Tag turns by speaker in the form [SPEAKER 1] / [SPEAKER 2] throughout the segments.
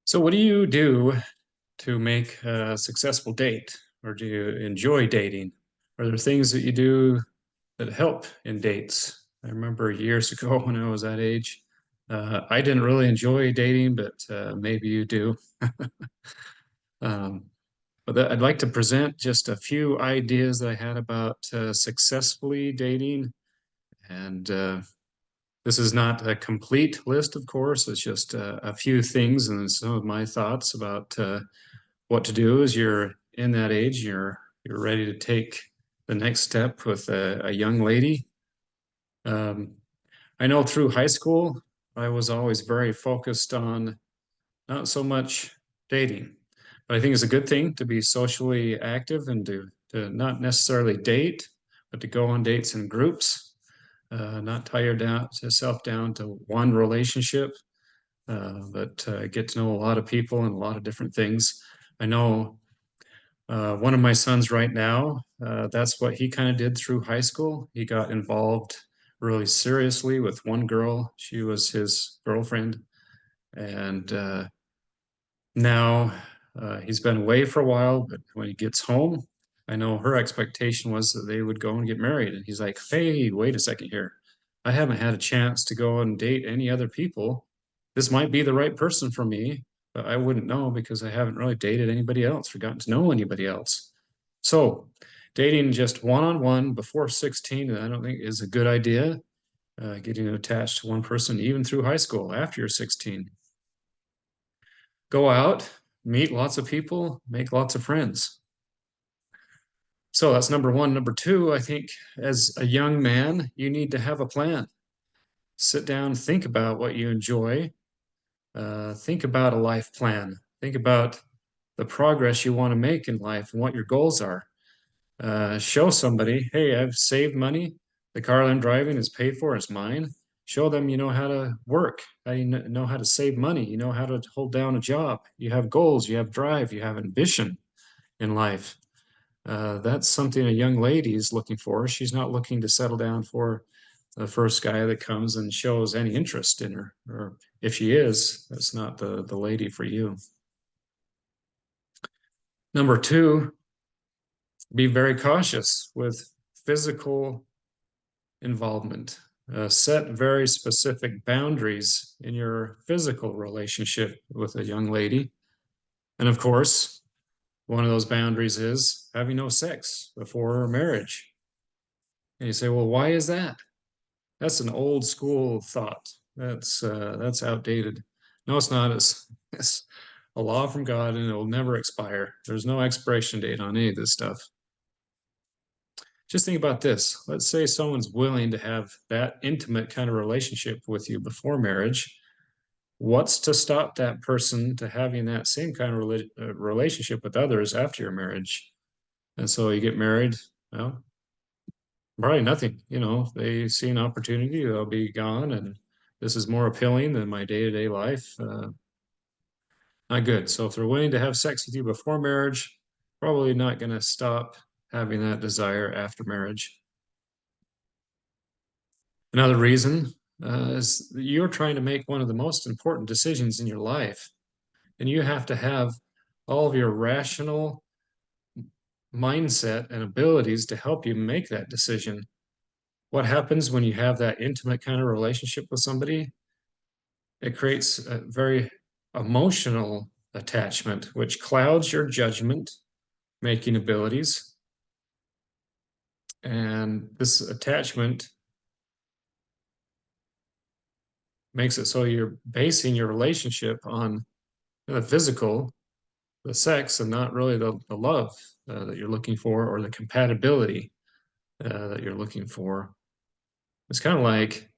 [SPEAKER 1] So what do you do to make a successful date? Or do you enjoy dating? Are there things that you do that help in dates? I remember years ago when I was that age, I didn't really enjoy dating, but maybe you do. Um, I'd like to present just a few ideas that I had about successfully dating. And this is not a complete list, of course. It's just a few things and some of my thoughts about what to do as you're in that age, you're ready to take the next step with a young lady. Um, I know through high school, I was always very focused on not so much dating, but I think it's a good thing to be socially active and to not necessarily date, but to go on dates in groups, not tie yourself down to one relationship, but get to know a lot of people and a lot of different things. I know one of my sons right now, that's what he kind of did through high school. He got involved really seriously with one girl. She was his girlfriend. And now he's been away for a while, but when he gets home, I know her expectation was that they would go and get married. And he's like, hey, wait a second here. I haven't had a chance to go and date any other people. This might be the right person for me, but I wouldn't know because I haven't really dated anybody else or gotten to know anybody else. So, dating just one-on-one before 16, I don't think is a good idea. Getting attached to one person, even through high school after you're 16. Go out, meet lots of people, make lots of friends. So that's number one. Number two, I think as a young man, you need to have a plan. Sit down, think about what you enjoy, think about a life plan, think about the progress you want to make in life and what your goals are. Show somebody, hey, I've saved money. The car I'm driving is paid for, it's mine. Show them you know how to work, how you know how to save money, you know how to hold down a job. You have goals, you have drive, you have ambition in life. That's something a young lady is looking for. She's not looking to settle down for the first guy that comes and shows any interest in her. Or if she is, that's not the lady for you. Number two, be very cautious with physical involvement. Set very specific boundaries in your physical relationship with a young lady. And of course, one of those boundaries is having no sex before marriage. And you say, well, why is that? That's an old school thought. That's outdated. No, it's not. It's a law from God and it will never expire. There's no expiration date on any of this stuff. Just think about this. Let's say someone's willing to have that intimate kind of relationship with you before marriage. What's to stop that person to having that same kind of relationship with others after your marriage? And so you get married, well, probably nothing. You know, if they see an opportunity, they'll be gone, and this is more appealing than my day-to-day life. Not good. So if they're willing to have sex with you before marriage, probably not going to stop having that desire after marriage. Another reason is that you're trying to make one of the most important decisions in your life, and you have to have all of your rational mindset and abilities to help you make that decision. What happens when you have that intimate kind of relationship with somebody? It creates a very emotional attachment, which clouds your judgment making abilities. And this attachment makes it so you're basing your relationship on the physical, the sex, and not really the love that you're looking for or the compatibility that you're looking for. It's kind of like,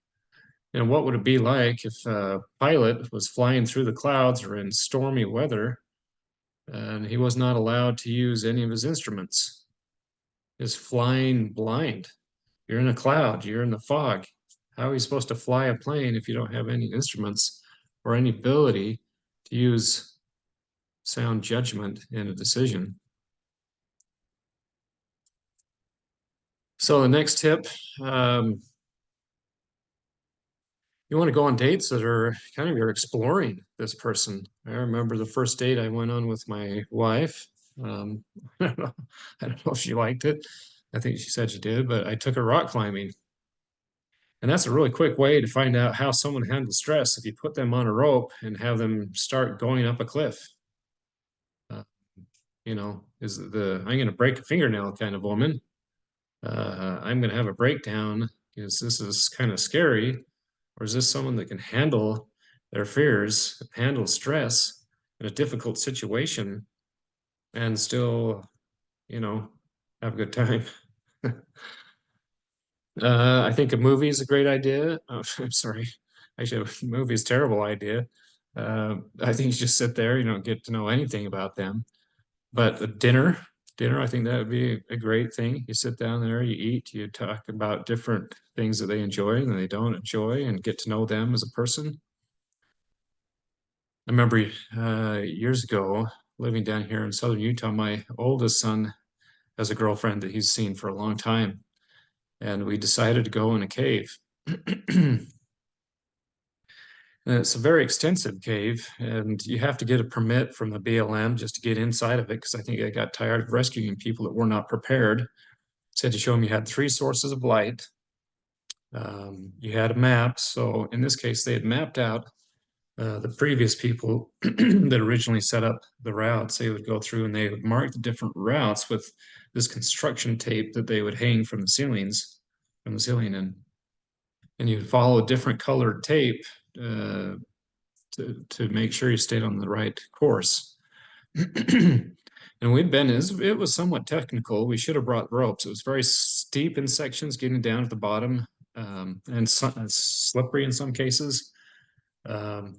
[SPEAKER 1] you know, what would it be like if a pilot was flying through the clouds or in stormy weather and he was not allowed to use any of his instruments? Is flying blind. You're in a cloud, you're in the fog. How are you supposed to fly a plane if you don't have any instruments or any ability to use sound judgment in a decision? So the next tip, um, you want to go on dates that are kind of you're exploring this person. I remember the first date I went on with my wife. Um, I don't know, I don't know if she liked it. I think she said she did, but I took her rock climbing. And that's a really quick way to find out how someone handles stress if you put them on a rope and have them start going up a cliff. Uh, is I'm going to break a fingernail kind of woman. I'm going to have a breakdown because this is kind of scary. Or is this someone that can handle their fears, handle stress in a difficult situation and still, you know, have a good time? I think a movie is a great idea. Oh, I'm sorry. Actually, a movie is a terrible idea. I think you just sit there, you don't get to know anything about them. But a dinner, I think that would be a great thing. You sit down there, you eat, you talk about different things that they enjoy and they don't enjoy, and get to know them as a person. I remember years ago living down here in southern Utah, my oldest son has a girlfriend that he's seen for a long time, and we decided to go in a cave. And it's a very extensive cave, and you have to get a permit from the BLM just to get inside of it because I think I got tired of rescuing people that were not prepared. Said to show them you had three sources of light. You had a map. So in this case, they had mapped out the previous people that originally set up the routes. They would go through and they would mark the different routes with this construction tape that they would hang from the ceilings, from the ceiling, and you'd follow a different colored tape uh, to make sure you stayed on the right course. And it was somewhat technical. We should have brought ropes. It was very steep in sections, getting down at the bottom, and slippery in some cases. It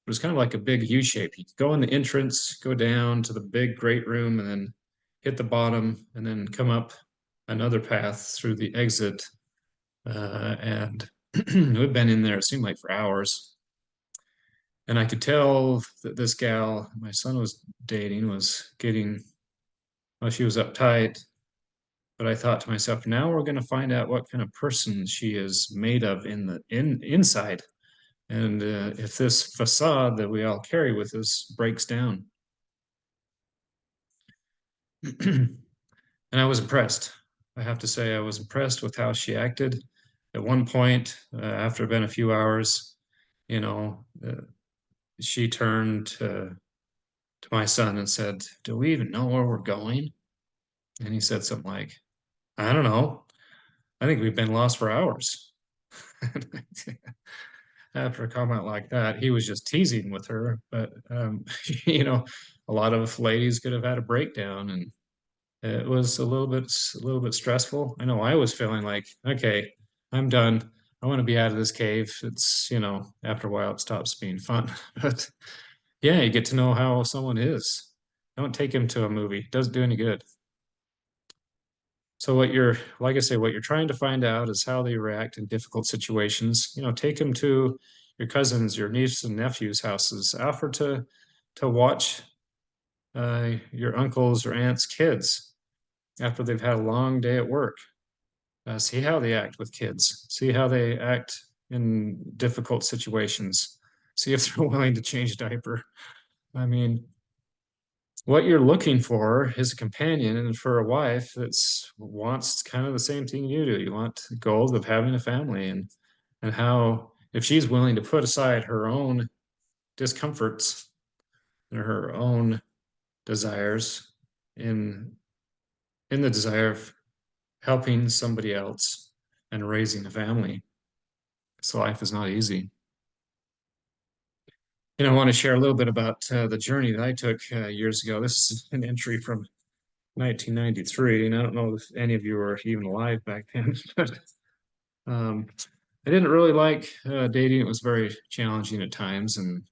[SPEAKER 1] was kind of like a big U shape. You could go in the entrance, go down to the big great room, and then hit the bottom, and then come up another path through the exit. And we've been in there, it seemed like for hours. And I could tell that this gal my son was dating was getting, well, she was uptight. But I thought to myself, now we're going to find out what kind of person she is made of inside. And if this facade that we all carry with us breaks down. And I was impressed. I have to say, I was impressed with how she acted. At one point, after been a few hours, you know, she turned to my son and said, "Do we even know where we're going?" And he said something like, "I don't know. I think we've been lost for hours." After a comment like that, he was just teasing with her. But you know, a lot of ladies could have had a breakdown, and it was a little bit stressful. I know I was feeling like, okay, I'm done. I want to be out of this cave. It's, after a while it stops being fun. But yeah, you get to know how someone is. Don't take him to a movie. It doesn't do any good. So like I say, what you're trying to find out is how they react in difficult situations. Take them to your cousins, your nieces and nephews' houses. Offer to watch your uncles or aunts' kids after they've had a long day at work. See how they act with kids. See how they act in difficult situations. See if they're willing to change a diaper. I mean, what you're looking for is a companion, and for a wife that's wants kind of the same thing you do. You want the goals of having a family, and how if she's willing to put aside her own discomforts and her own desires in the desire of helping somebody else and raising a family. So life is not easy. And I want to share a little bit about the journey that I took years ago. This is an entry from 1993, and I don't know if any of you were even alive back then, but um, I didn't really like dating. It was very challenging at times, and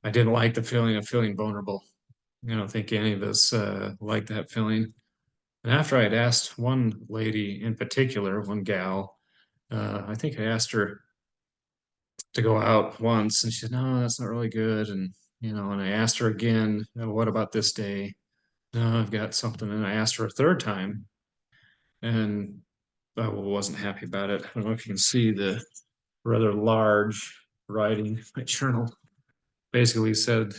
[SPEAKER 1] I didn't like the feeling of feeling vulnerable. I don't think any of us like that feeling. And after I had asked one lady in particular, one gal, I think I asked her to go out once, and she said, "No, that's not really good." And I asked her again, "What about this day?" "No, I've got something." And I asked her a third time, and I wasn't happy about it. I don't know if you can see rather large writing in my journal. Basically said,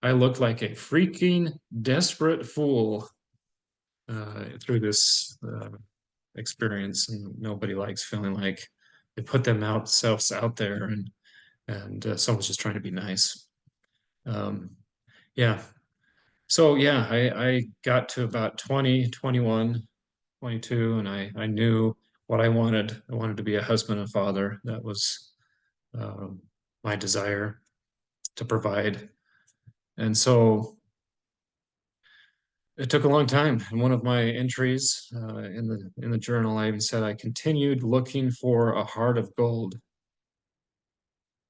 [SPEAKER 1] I looked like a freaking desperate fool through this experience, and nobody likes feeling like they put themselves out there, and someone's just trying to be nice. Um, yeah. So yeah, I got to about 20, 21, 22, and I knew what I wanted. I wanted to be a husband and father. That was um, my desire to provide. And so it took a long time. In one of my entries in the journal, I even said I continued looking for a heart of gold,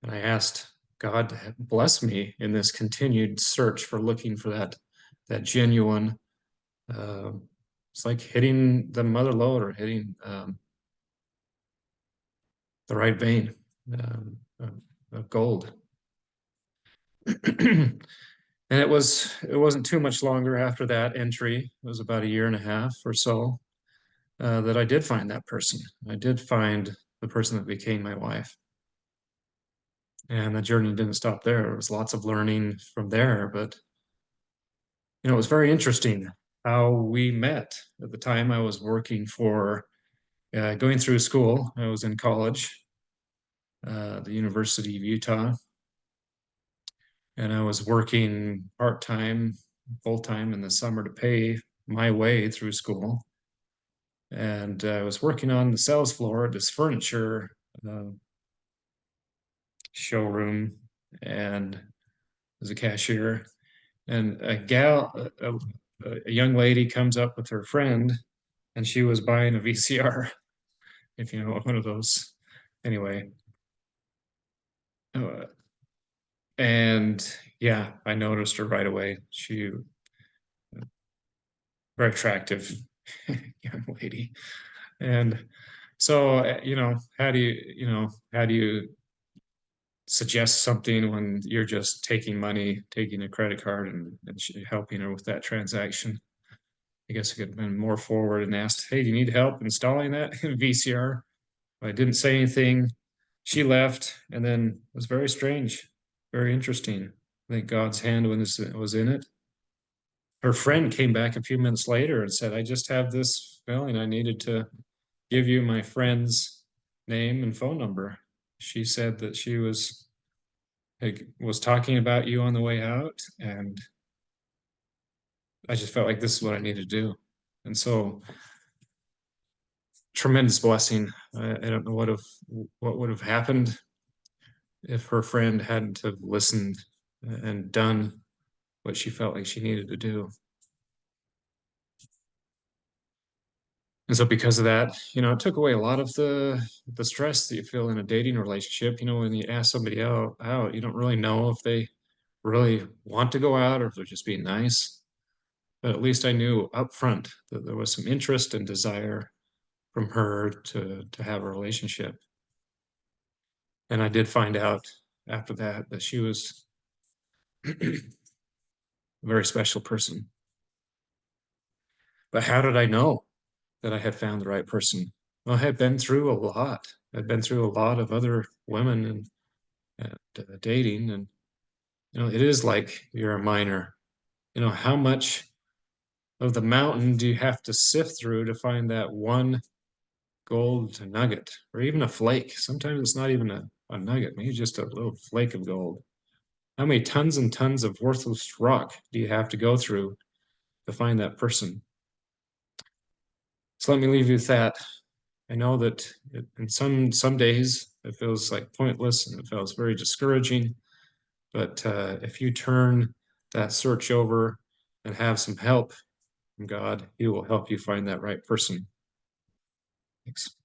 [SPEAKER 1] and I asked God to bless me in this continued search for looking for that genuine. Uh, it's like hitting the mother lode or hitting the right vein of gold. And it wasn't too much longer after that entry. It was about a year and a half or so that I did find that person. I did find the person that became my wife. And the journey didn't stop there. There was lots of learning from there, but it was very interesting how we met. At the time, I was working for going through school. I was in college, the University of Utah, and I was working part-time, full-time in the summer to pay my way through school. And I was working on the sales floor at this furniture uh, showroom, and as a cashier. And a young lady comes up with her friend, and she was buying a VCR, if you know one of those. Anyway, uh, and yeah, I noticed her right away. She very attractive young lady, and so how do you suggest something when you're just taking money, taking a credit card, and helping her with that transaction? I guess I could have been more forward and asked, hey, do you need help installing that VCR? I didn't say anything. She left, and then it was very strange, very interesting. I think God's hand was in it. Her friend came back a few minutes later and said, I just have this feeling I needed to give you my friend's name and phone number. She said that she was talking about you on the way out, and I just felt like this is what I needed to do. And so tremendous blessing. I don't know what would have happened if her friend hadn't have listened and done what she felt like she needed to do. And so because of that, it took away a lot of the stress that you feel in a dating relationship. When you ask somebody out, you don't really know if they really want to go out or if they're just being nice. But at least I knew up front that there was some interest and desire from her to have a relationship. And I did find out after that she was a very special person. But how did I know that I had found the right person? Well, I had been through a lot. I'd been through a lot of other women and dating, and it is like you're a miner. How much of the mountain do you have to sift through to find that one gold nugget or even a flake? Sometimes it's not even a nugget, maybe just a little flake of gold. How many tons and tons of worthless rock do you have to go through to find that person? So let me leave you with that. I know that in some days it feels like pointless and it feels very discouraging. But if you turn that search over and have some help from God, He will help you find that right person. Thanks.